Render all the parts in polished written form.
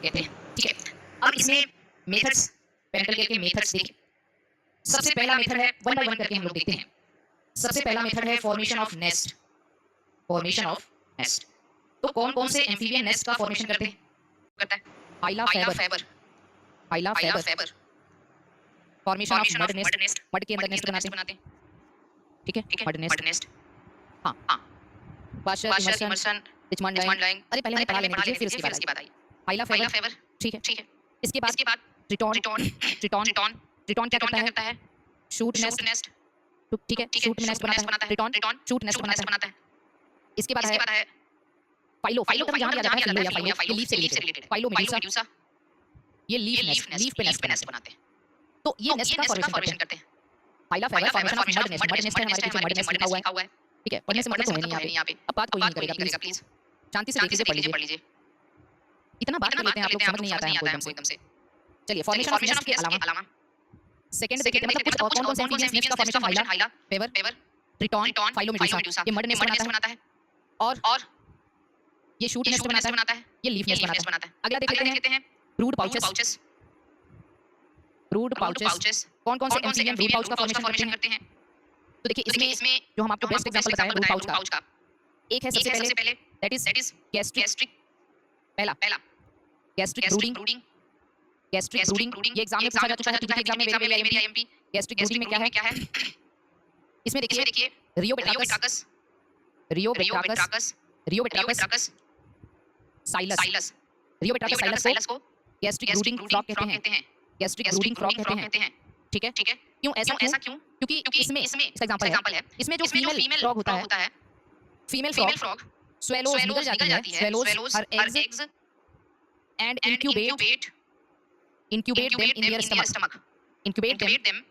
कहते हैं, ठीक है। अब इसमें मेथड्स, पेरेंटल केयर के मेथड्स देखिए। सबसे पहला मेथड है, वन बाय वन करके हम लोग देखते हैं। सबसे पहला मेथड है formation of nest. Formation of nest. तो कौन-कौन से एम्फीबियन नेस्ट का फॉर्मेशन करते हैं? करता है Hyla faber, Hyla faber. Formation of mud nest, mud के अंदर नेस्ट बनाते हैं, ठीक है, मड मड नेस्ट। नेस्ट। हाँ, हाँ, washer, washer, Emerson, Emerson, Richmond Richmond line. Line. अरे पहले हमें पढ़ा लेने दीजिए, फिर फिर उसके उसके बाद बाद आई फाइला फाइला फेबर, फेबर, ठीक है। ठीक है। इसके बाद इसके बाद ट्रिटॉन, ट्रिटॉन, ट्रिटॉन, ट्रिटॉन, ट्रिटॉन क्या ट्रिटॉन क्या करता करता है? है? शूट शूट नेस्ट, नेस्ट, ठीक है, ठीक है, शूट में नेस्ट बनाता है। ट्रिटॉन ट्रिटॉन, शूट नेस्ट शूट बनाता नेस्ट है। बनाता है। इसके बाद इसके है बाद है फाइलो, फाइलो टर्म जहाँ भी आ जाता है, फिलो फिलो या या फाइलो, फाइलो, ये लीफ से ये लीफ से रिलेटेड है। रिलेटेड है। फाइलो फाइलो मेडुसा, मेडुसा, ये ये leaf leaf nest, nest, leaf पे नेस्ट बनाते हैं। बनाते हैं। तो ये तो नेस्ट ये का नेस्ट का फॉर्मेशन फॉर्मेशन करते हैं। करते हैं। Hyla faber, Hyla formation faber, of formation mud of nest, mud nest है हमारे पीछे मड नेस्ट लिखा हुआ है, लिखा हुआ है। ठीक है। पढ़ने से मतलब तो है नहीं यहाँ पे। अब बात कोई नहीं करेगा, करेगा प्लीज प्लीज। शांति से देख शांति से लीजिए, देख पढ़ लीजिए, लीजिए। पढ़ लीजिए। इतना बात कर लेते हैं, आप लोग समझ नहीं आता है हमको एकदम से। चलिए, फॉर्मेशन ऑफ नेस्ट के अलावा सेकंड देखें, मतलब कुछ और कौन-कौन से एम्फीबियंस नेस्ट का formation? Hyla faber, faber, Triton, Triton, Phyllomedusa, medusa, ये मड ये नेस्ट मड नेस्ट बनाता है। बनाता है। और और ये शूट ये नेस्ट शूट नेस्ट बनाता बनाता है, है। ये लीफ ये नेस्ट लीफ नेस्ट बनाता बनाता है। है। अगला देख अगला लेते देख हैं लेते हैं brood brood pouches. Pouches. Brood brood pouches pouches कौन-कौन से कौन-कौन से एम्फीबियन ब्रूड एम्फीबियन पाउच का ब्रूड पाउच का फॉर्मेशन फॉर्मेशन करते हैं? करते हैं? तो देखिए, तो देखिए, इसमें इसमें जो हम आपको बेस्ट एग्जांपल बताएं ब्रूड पाउच का, पाउच का। एक है एक है सबसे पहले, that is that is gastric. Gastric. पहला पहला gastric gastric brooding, brooding. Gastric gastric brooding brooding ये एग्जाम में पूछा जा चुका है, पीजीटी एग्जाम में वेरी वेरी मेरी IMP. IMP. Gastric brooding gastric में क्या ब्रूडिंग है? में क्या है? इसमें इसमें देखिए देखिए रियोबेट्राकस, रियोबेट्राकस, रियोबेट्राकस, रियोबेट्राकस रियोबेट्राकस, साइलस, साइलस। रियोबेट्राकस रियोबेट्राकस साइलस साइलस को को गैस्ट्रिक ब्रूडिंग फ्रॉग कहते हैं। कहते हैं। Gastric gastric brooding frog brooding कहते फ्रॉग हैं, कहते हैं। ठीक है। ठीक है। क्यों ऐसा क्यों ऐसा क्यों? क्योंकि क्योंकि इसमें इसमें इसका एग्जांपल है, इसमें जो फीमेल फ्रॉग होता है, female female frog frog swallows निकल जाती है, swallows her her eggs eggs and and incubate them in their stomach, stomach. Incubate them incubate them in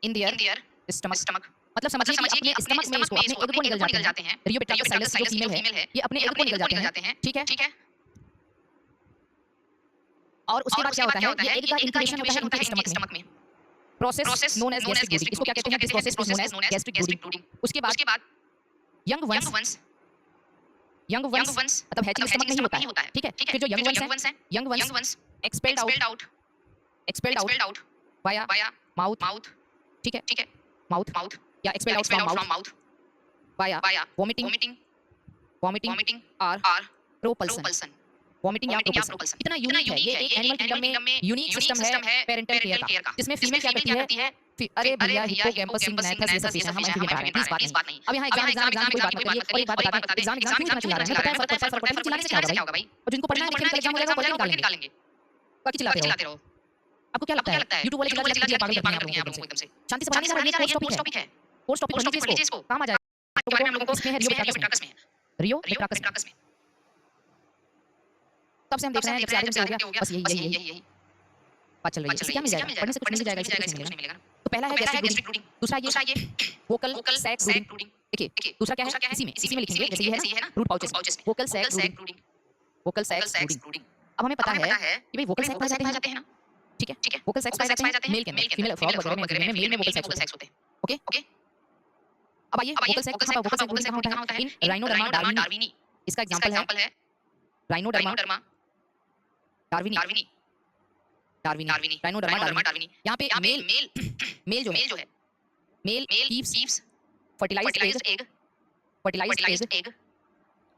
in their their stomach. Stomach. मतलब समझिए कि अपने स्टमक में इसको अपने एग को निकल जाते हैं। रियोबेट्राकस साइलस जो फीमेल है, ये अपने एग को निकल जाते हैं, ठीक है। ठीक है। और उसके बाद क्या होता है, ये एग का ये इंक्यूबेशन होता है इनके इनके स्टमक में। स्टमक में। Process known as gastric brooding, इसको क्या कहते हैं? This process is known as gastric brooding. उसके बाद उसके बाद यंग वंस, यंग वंस मतलब हैचिंग स्टमक में ही होता है, ठीक है। फिर जो यंग वंस है, young young ones ones expelled out, expelled out via via mouth, mouth. ठीक है, ठीक है। माउथ माउथ या expelled out from from mouth mouth via via vomiting, vomiting vomiting are और प्रोपल्सन। प्रोपल्सन। वोमिटिंग या vomiting या propulsion propulsion इतना unique है, ये एक एनिमल किंगडम में यूनिक सिस्टम है पेरेंटल केयर का, जिसमें फीमेल क्या करती है? अरे भैया हिप्पोकैम्पस सिंगनाइथस ये सब चीजें हम एम्फीबियन पढ़ा रहे हैं, प्लीज बात नहीं। अब यहाँ एग्जाम की बात मत करिए। और एक बात बता दें, एग्जाम क्यों इतना चिल्ला रहे हैं? पता है फर्क पड़ता है, चिल्लाने से क्या होगा भाई? और जिनको पढ़ना है लिखने का एग्जाम हो जाएगा, पढ़ के निकालेंगे। बाकी चिल्लाते रहो। आपको क्या लगता है यूट्यूब वाले चिल्ला चिल्ला पागल करते हैं आप लोगों को एकदम से? शांति से पढ़ाने का ये कोर्स टॉपिक है, कोर्स टॉपिक पढ़ लीजिए इसको, काम आ जाएगा। इसमें है रियोबेट्राकस में, रियोबेट्राकस में तब से हम देख रहे हैं, जब से आगे से हो गया, बस यही बात चल रही है। इससे क्या मिल जाएगा? पढ़ने से कुछ मिल जाएगा, इससे कुछ नहीं मिलेगा। तो पहला है गैस्ट्रिक ब्रूडिंग, दूसरा ये वोकल सैक ब्रूडिंग। देखिए दूसरा क्या है, इसी में लिखेंगे, जैसे ये है ना brood pouches, vocal sac brooding, vocal sac brooding. अब हमें पता है कि भाई वोकल सैक पाए जाते हैं ना, ठीक है। वोकल सैक्स पाए जाते हैं मेल के अंदर, फीमेल फ्रॉग वगैरह में मेल में वोकल सैक्स होते हैं, ओके। अब आइए वोकल सैक कहाँ होता है? इन राइनोडर्मा डार्विनी। इसका एग्जांपल है राइनोडर्मा डार्विनी, राइनोडर्मा डार्विनी। यहाँ पे मेल जो है, male keeps fertilised egg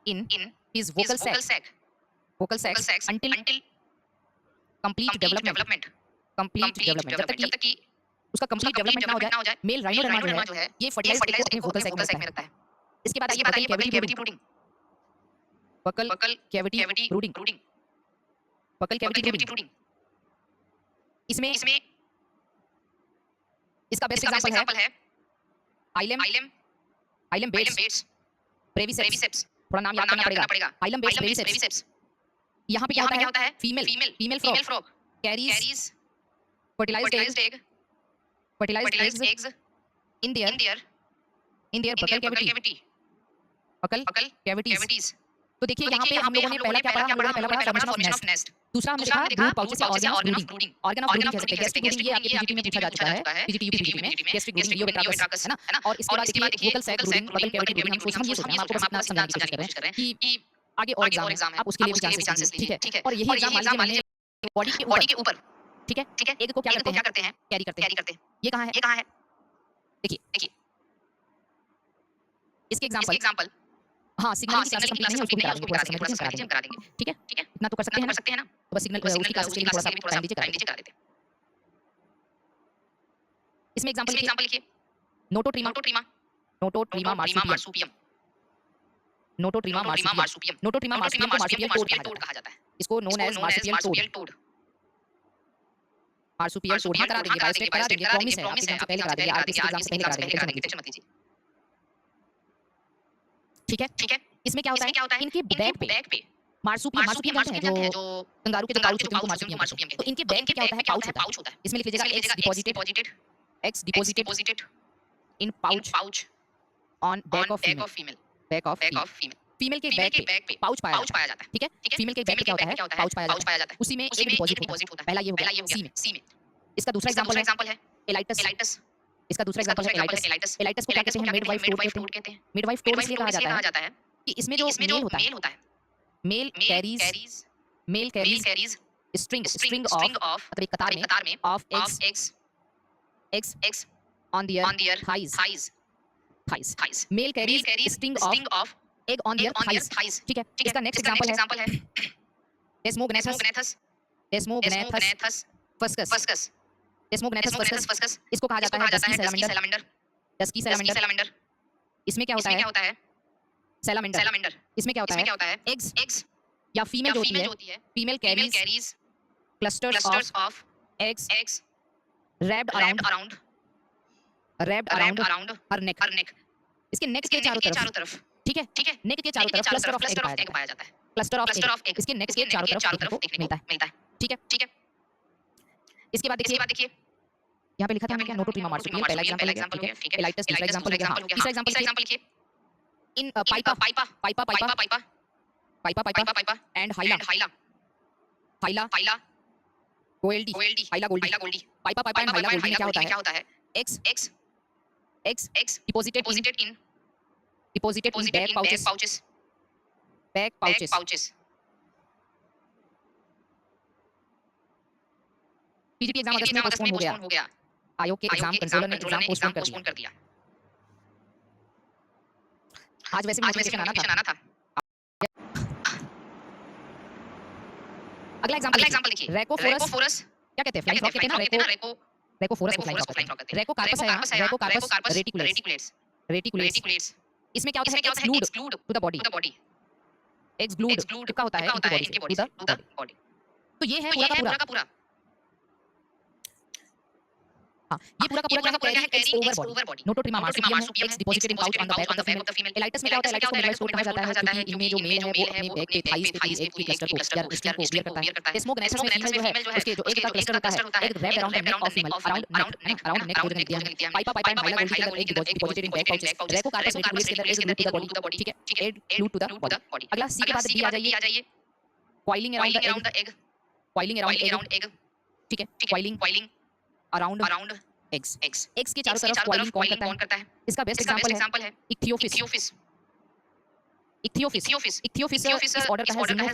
in his vocal sac until complete development, जब तक कि उसका कंप्लीट डेवलपमेंट ना हो जाए, मेल राइनोडर्मा जो है ये फर्टिलाइज्ड एग को अपने वोकल सैक में रखता है। इसके बाद आइए buckle cavity brooding, buccal cavity brooding, buccal cavity brooding. इसमें इसका बेस्ट एग्जांपल है आइलम बेट्स ब्रेविसेप्स। थोड़ा नाम याद करना पड़ेगा, आइलम बेट्स ब्रेविसेप्स। यहाँ पे क्या होता है? Female frog carries fertilised eggs in their buccal cavities. तो देखिए यहाँ पे हम लोगों ने पहला क्या पढ़ा? Formation of nest. दूसरा हमने देखा ब्रूड पाउचेस या organ of brooding. Organ of brooding कह सकते हैं, गैस्ट्रिक ब्रूडिंग ये आपके पीजीटी में पूछा जा चुका है, पीजीटी यूपीजीटी में गैस्ट्रिक ब्रूडिंग रियोबेट्राकस है ना। और इसके बाद देखिए vocal sac brooding, buccal cavity brooding. हम ये सोच रहे हैं, आपको बस इतना समझाने की कोशिश कर रहे हैं कि आगे और एग्जाम है, आप उसके लिए भी चांसेस लीजिए, ठीक है। और यही एग्जाम मान लीजिए बॉडी के ऊपर, ठीक है। एग को क्या करते हैं, कैरी करते हैं। ये कहाँ है, देखिए इसके एग्जांपल, हाँ सिग्नलिंग की क्लासेस कंप्लीट नहीं है, उसको भी करा देंगे, थोड़ा सा समय दीजिए, हम करा देंगे, ठीक है। इतना तो कर सकते हैं ना, तो बस सिग्नल उसकी क्लासेस के लिए थोड़ा सा टाइम दीजिए, करा देंगे। इसमें एग्जांपल लिखिए, नोटोट्रीमा मार्सुपियम, नोटोट्रीमा मार्सुपियम को मार्सुपियल टोड कहा जाता है, इसको known as marsupial toad. Marsupial toad हाँ करा देंगे, बायोस्टेट करा देंगे, प्रॉमिस है, आपके एग्जाम से पहले करा देंगे, आरटीसी एग्जाम से पहले करा देंगे, टेंशन मत लीजिए, ठीक है। इसमें क्या होता है, इनके बैग पे मार्सुपियम जानते हैं जो कंगारू के जो पाउच होते हैं उनको मार्सुपियम कहते हैं। तो इनके बैग पे क्या होता है, पाउच होता है, इसमें लिख लीजिएगा x deposited in pouch on back of female, female के बैग पे पाउच पाया जाता है, ठीक है। फीमेल के बैग पे क्या होता है, पाउच पाया जाता है, उसी में एक डिपॉजिट होता है। पहला ये हो गया सी में। इसका दूसरा एग्जांपल है एलाइटस, इसका दूसरा एग्जांपल है एलाइटस को क्या कहते हैं, मिडवाइफ टोड कहते हैं। मिडवाइफ टोड इसलिए कहा जाता है कि इसमें जो मेल होता है, मेल कैरीज स्ट्रिंग ऑफ, मतलब एक कतार में of eggs on their thighs, male carries string of egg on their thighs, ठीक है। इसका नेक्स्ट एग्जांपल है डेस्मोग्नेथस फस्कस, डेस्मोग्नेथस फस्कस, इसको कहा जाता है डस्की सैलामेंडर। इसमें क्या होता है, सैलामेंडर, इसमें क्या होता है, एग्स या फीमेल जो होती है, female carries clusters of eggs wrapped around her neck, इसके नेक के चारों तरफ, ठीक है। नेक के चारों तरफ क्लस्टर ऑफ एग पाया जाता है, क्लस्टर ऑफ एग इसके नेक के चारों तरफ देखने को मिलता है, ठीक है। इसके बाद देखिए यहाँ पे लिखा था हमने क्या, नोटोट्रीमा मार्सुपियम पहला एग्जांपल हो गया, ठीक है। एलाइटस दूसरा एग्जांपल हो गया, हाँ तीसरा एग्जांपल लिखिए in Pipa and Hyla goldii, Pipa and Hyla goldii में क्या होता है, eggs deposited in back pouches. PGT exam अगस्त में पोस्टपोन हो गया, आयोग के एग्जाम कंट्रोलर ने एग्जाम पोस्टपोन कर दिया। आज वैसे भी नोटिफिकेशन आना था। अगला एग्जांपल लिखिए, रेकोफोरस क्या कहते हैं, फ्लाइंग फ्रॉग कहते हैं ना, रेकोफोरस को फ्लाइंग फ्रॉग कहते हैं। रेकोकार्पस है यहाँ, रेकोकार्पस रेटिकुलेट्स, इसमें क्या होता है, exclude to the body, exclude का होता है इनकी बॉडी से टू द बॉडी। तो ये है पूरा का पूरा, हाँ ये पूरा का पूरा क्या है, eggs over body, Nototrema marsupium eggs deposited in pouch on the back of the female. Alytes में क्या होता है, एलाइटस को मिडवाइफ टोड कहा जाता है क्योंकि इनमें जो मेल है वो अपने बैक पे थाइस पे एक की क्लस्टर को या स्ट्रिंग को बियर करता है। डेस्मोग्नेथस में फीमेल जो है उसके जो एक का क्लस्टर होता है, एक wrapped around the neck of female, around नेक को जो दिया है। पाइपा एंड हाइला गोल्डी के अंदर एक deposited in back pouches, Rhacophorus reticulatus के अंदर एक ग्लूड टू द बॉडी, ठीक है, egg glued to the body. अगला सी के बाद डी आ जाइए, कॉइलिंग अराउंड द एग, ठीक है, कॉइलिंग अराउंड एग्स के चारों तरफ कॉइलिंग कौन करता है, इसका बेस्ट एग्जांपल है इक्थियोफिस इस ऑर्डर का है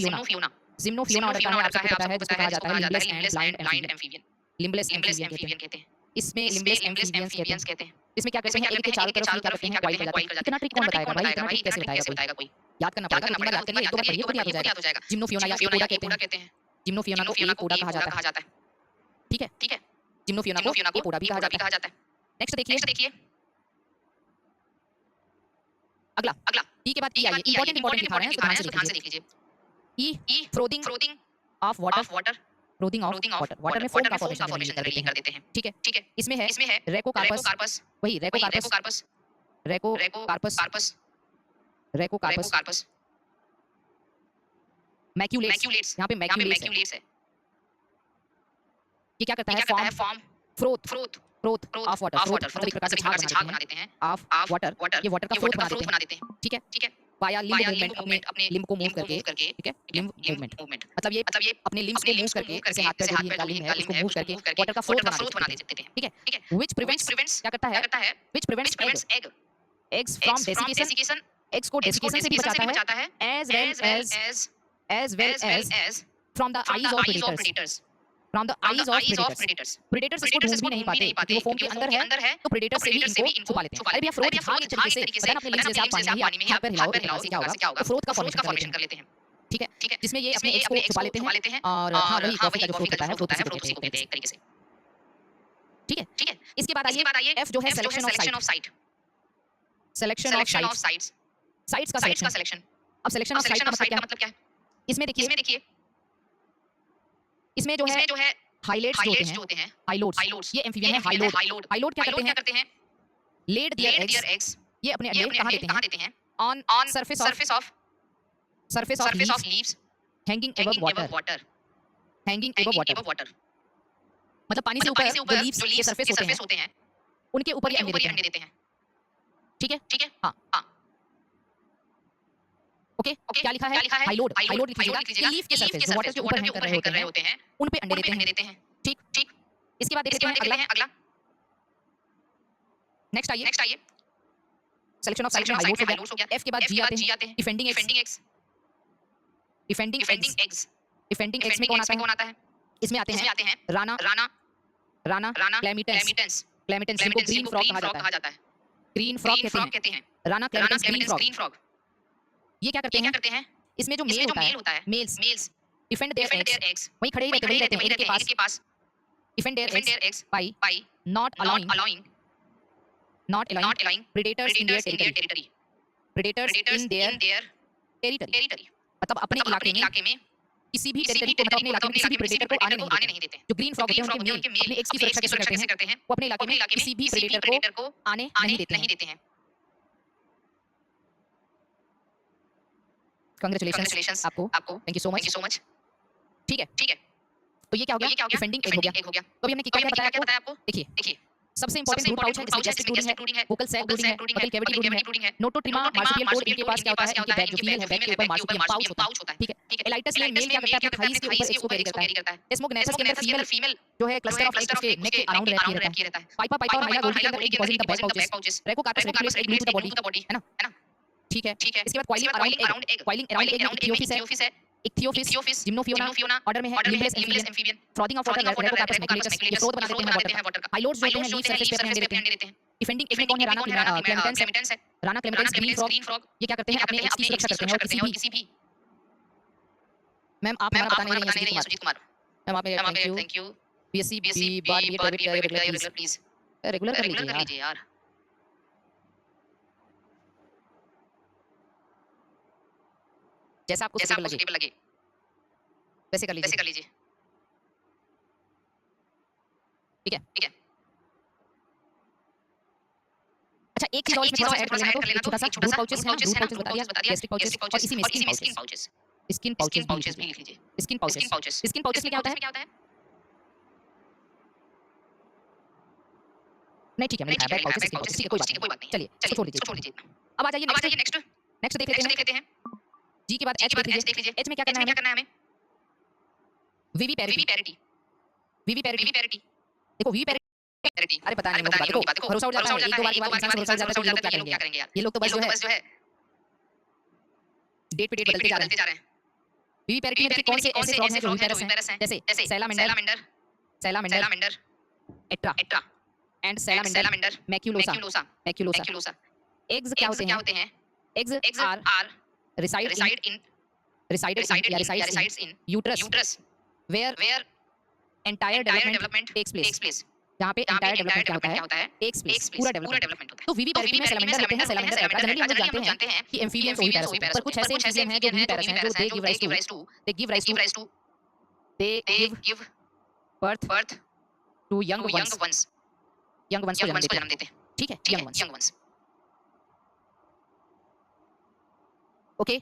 जिम्नोफियोना ऑर्डर का है, आपको पता है जिसको कहा जाता है limbless and blind amphibian, limbless amphibian कहते हैं। इसमें लिम्बलेस एम्फीबियंस कहते हैं। इसमें क्या करते हैं, एक के चारों तरफ क्या करते हैं, कॉइल कर जाते हैं। इतना ट्रिक कौन बताएगा भाई, इतना ट्रिक कैसे बताएगा कोई, याद करना पड़ेगा, तीन बार याद करिए, एक दो बार पढ़िए खुद याद हो जाएगा। जिम्नोफियोना या एकोडा कहते हैं, जिम्नोफियोना को एकोडा कहा जाता है, ठीक है। जिम्नोफियोना को एपोडा भी कहा जाता है। नेक्स्ट देखिए अगला ई के बाद ई आइए, इंपॉर्टेंट दिखा रहे हैं, तो ध्यान से देख लीजिए। ई फ्रोदिंग ऑफ वाटर, फ्रोदिंग ऑफ वाटर में फोम का फॉर्मेशन कर देते हैं, ठीक है। इसमें है रेकोकार्पस, वही रेकोकार्पस मैक्यूलेट्स, यहाँ पे मैक्यूलेट्स है। ये क्या करता है, फॉर्म फ्रोथ ऑफ वाटर, मतलब एक प्रकार से झाग बना देते हैं ऑफ वाटर, ये वाटर का फ्रोथ बना देते हैं, ठीक है। वाया लिम्ब मूवमेंट, अपने लिम्ब को मूव करके, ठीक है, लिम्ब मूवमेंट मतलब ये अपने लिम्ब्स को मूव करके, जैसे हाथ पैर जो लिम्ब है उसको मूव करके वाटर का फ्रोथ बना देते हैं, ठीक है। व्हिच प्रिवेंट्स क्या करता है, which prevents eggs from desiccation eggs को डेसिकेशन से भी बचाता है as well as from the eyes of predators, from the eyes of predators. Predators इसको ढूंढ भी नहीं पाते क्योंकि वो फोम के अंदर है, तो predators से भी इनको छुपा लेते हैं। अरे भैया फ्रोथ झाग एक तरीके से पता ना अपने लिम्स जैसे आप पानी में ही हाथ पैर हिलाओ एक तरह से क्या होगा, तो फ्रोथ का फॉर्मेशन कर लेते हैं। ठीक है, जिसमें ये अपने एग्स को छुपा लेते हैं और हाँ वही कॉफी का जो फ्रोथ होता है फ्रोथ उसी को कहते हैं एक तरीके से। ठीक है, इसके बाद आइए एफ जो है selection of site, selection of sites, sites का सिलेक्शन। अब सिलेक्शन ऑफ साइट का मतलब क्या है? इसमें देखिए इसमें जो है हाइलाइट्स जो होते हैं हाइलोड्स, ये एम्फीबियन है हाइलोड। हाइलोड क्या करते हैं? लेड देयर एग्स, ये अपने अंडे कहां देते हैं? On surface of leaves hanging above water, hanging above water, मतलब पानी से ऊपर जो लीव्स के सरफेस होते हैं उनके ऊपर ये अंडे देते हैं। ठीक है, हां ओके, क्या लिखा है? हाइलोड लिख लीजिएगा कि लीफ के सरफेस जो वाटर के ऊपर हैंग कर रहे होते हैं उन पे अंडे देते हैं। ठीक, इसके बाद देखते हैं अगला। नेक्स्ट आइए सिलेक्शन ऑफ साइट में हाइलोड्स हो गया। एफ के बाद जी आते हैं डिफेंडिंग एग्स, डिफेंडिंग एग्स में कौन आता है? इसमें आते हैं राना क्लेमिटेंस जिनको ग्रीन फ्रॉग कहा जाता है। ग्रीन फ्रॉग कहते हैं राना क्लेमिटेंस ग्रीन फ्रॉग। ये क्या करते हैं? इसमें जो मेल होता है मेल्स डिफेंड देयर एग्स, वहीं खड़े ही रहते हैं उनके पास defend their eggs by not allowing predators in their territory, predators in their territory, मतलब अपने इलाके में किसी भी टेरिटरी को, मतलब अपने इलाके में किसी भी प्रेडेटर को आने नहीं देते। जो ग्रीन फ्रॉग होते हैं उनके मेल अपने एग्स की सुरक्षा कैसे करते हैं? वो अपने इलाके में किसी भी प्रेडेटर को आने नहीं देते हैं। कांग्रेचुलेशंस आपको, थैंक यू सो मच। ठीक है, तो ये क्या हो गया? डिफेंडिंग एग हो गया। तो अभी हमने क्या बताया आपको? देखिए सबसे इंपॉर्टेंट रूट पाउच है, जिसमें गैस्ट्रिक ब्रूडिंग है, वोकल सैक ब्रूडिंग है, बकल कैविटी ब्रूडिंग है, नोटोट्रिमा मार्सुपियल कोड इनके पास क्या होता है? इनके बैक जो फीमेल है बैक के ऊपर मार्सुपियल पाउच होता है। ठीक है, एलाइटस में मेल क्या करता है? अपने थाइस के ऊपर एग्स को कैरी करता है। एस्मोगनेसस के अंदर फीमेल जो है क्लस्टर ऑफ एग्स उसके नेक के अराउंड रहता है। पाइपा और माइला गोल्डी के अंदर एक deposit the back pouches, Rhacophorus regulates egg to the body, है ना? ठीक है, इसके बाद कॉइलिंग अराउंड एग इक्थियोफिस है, इक्थियोफिस जिम्नोफियोना ऑर्डर में है, limbless amphibian, frothing of water Rhacophorus maculatus, ये फ्लोट बना देते हैं वाटर का। हाइलोड्स जो होते हैं लीफ सरफेस पे अपने अंडे देते हैं। डिफेंडिंग एग में कौन है? राना क्लेमिटेंस है। राना क्लेमिटेंस ग्रीन फ्रॉग, ये क्या करते हैं? अपने एग्स की सुरक्षा करते हैं और किसी भी मैम आप हमारा बता नहीं रही हैं सुजीत कुमार। मैम आप thank you BSc B bar B regular please regular कर लीजिए यार। जैसा आपको सुटेबल लगे वैसे कर लीजिए। ठीक है, अच्छा एक चीज और इसमें थोड़ा सा ऐड कर लेना, तो छोटा सा दूध पाउचेस है, दूध पाउचेस बता दिया, गैस्ट्रिक पाउचेस और इसी में स्किन पाउचेस भी लिख लीजिए। स्किन पाउचेस में क्या होता है? नहीं ठीक है, मैंने लिखा है बैक पाउचेस, ठीक है कोई बात नहीं। चलिए इसको छोड़ लीजिए। अब आ जाइए नेक्स्ट देख लेते हैं। जी के बाद एच देख लीजिए। एच में क्या करना है हमें? वीवी पैरिटी। देखो वीवी पैरिटी, अरे पता नहीं देखो भरोसा उड़ जाता है, एक दो बार के बाद इंसान भरोसा उड़ जाता है, तो ये लोग क्या करेंगे यार? ये लोग तो बस जो है डेट पे डेट बदलते जा रहे हैं। वीवी पैरिटी में कौन से ऐसे फ्रॉग हैं जो वीवीपेरस हैं? जैसे salamander, atra and salamander maculosa. Eggs क्या होते हैं? Eggs are resides in uterus where entire development takes place, जहाँ पे entire development क्या होता है? takes place, पूरा डेवलपमेंट होता है। तो वीवी पैरिटी में सैलामेंडर रहते हैं, सैलामेंडर एट्रा, जनरली हम लोग जानते हैं कि एम्फीबियंस वही पैरस होते हैं, पर कुछ ऐसे एम्फीबियन हैं जो वीवी पैरस हैं, जो they give rise to birth to young ones को जन्म देते हैं। ठीक है, यंग वंस। ओके,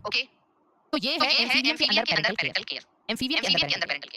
तो ये है एम्फीबियन के अंदर पैरेंटल केयर। एम्फीबियन के अंदर पैरेंटल केयर।